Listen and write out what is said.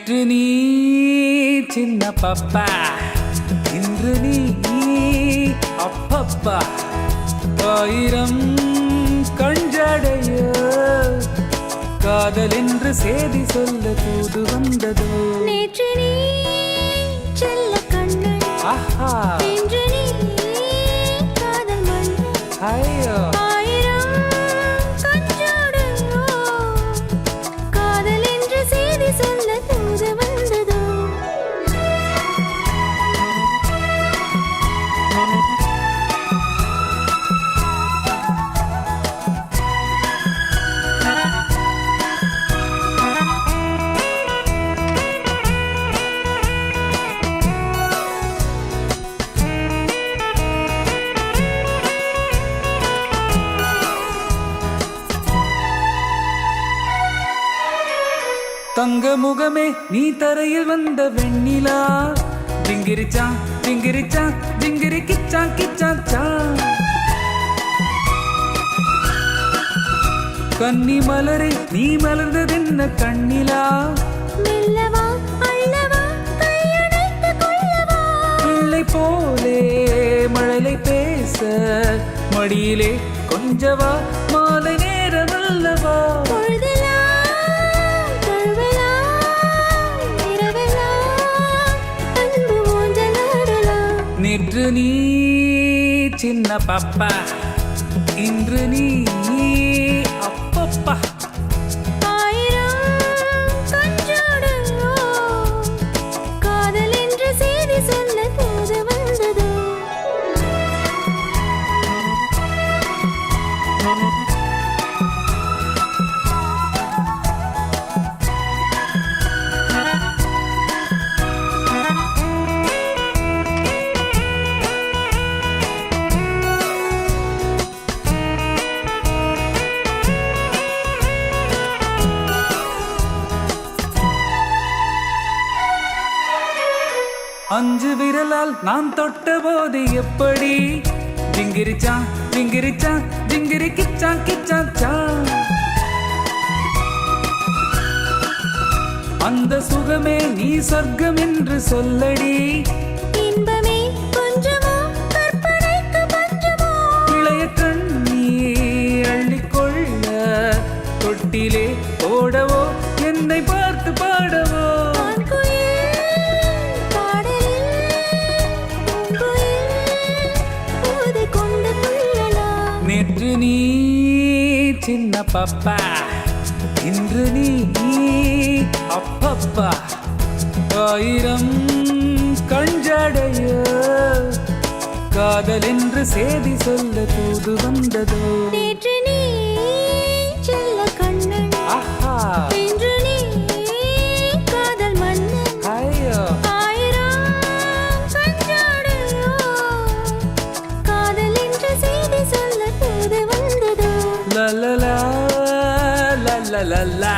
நேற்று நீ சின்ன பாப்பா, இன்று நீ அப்பப்பா. ஆயிரம் கண்ஜடைய காதல் என்று செய்தி சொல்ல தூது வந்ததோ. நேற்று நீ செல்ல கண்ணன், ஆஹா, இன்று நீ காதல் மன்னன். ஐயோ, ஆயிரம் கண்ஜோடையோ காதல் என்று செய்தி சொல்ல தூது வந்ததோ. தங்க முகமே நீ தரையில் வந்த வெண்ணிலா. ஜிங்கிரிச்சா ஜிங்கிரிச்சா ஜிங்கிரி கிச்சா கிச்சாச்சா. கன்னி மலரே நீ மலர்ந்ததென்ன கண்ணிலா. மெல்லவா அள்ளவா கையணைத்து கொள்ளவா. பிள்ளை போலே மழலை பேச மடியிலே கொஞ்சவா. மாலை நேரம் அல்லவா. பொழுதெல்லாம் தழுவலாம், இரவெல்லாம் அன்பு ஊஞ்சலாடலாம். நேற்று நீ சின்ன பாப்பா, இன்று நீ அப்பப்பா. ஆயிரம் கண்ஜோடையோ காதல் என்று செய்தி சொல்ல தூது வந்ததோ. அஞ்சு விரலால் நான் தொட்ட போது எப்படி. ஜிங்கிரிச்சா ஜிங்கிரிச்சா ஜிங்கிரி கிச்சா கிச்சாச்சா. அந்த சுகமே நீ சொர்க்கம் என்று சொல்லடி. இன்பமே கொஞ்சமோ கற்பனைக்கு பஞ்சமோ. இளைய கண்ணி அள்ளிக்கொள்ள தொட்டிலே ஓடவோ என்னை பார்த்து பாடவோ. ஆண்குயில் பாடலில் பூங்குயில் ஊதை கொண்டு துள்ளலாம். நேற்று நீ சின்ன பாப்பா, இன்று நீ அப்பப்பா. ஆயிரம் கண்ஜடைய காதல் என்று செய்தி சொல்ல தூது வந்ததோ. நேற்று நீ செல்ல கண்ணன், ஆஹா, இன்று நீ காதல் மன்னன். ஐயோ, ஆயிரம் கண்ஜோடையோ காதல் என்று செய்தி சொல்ல தூது வந்ததோ. லலலா லலலலா.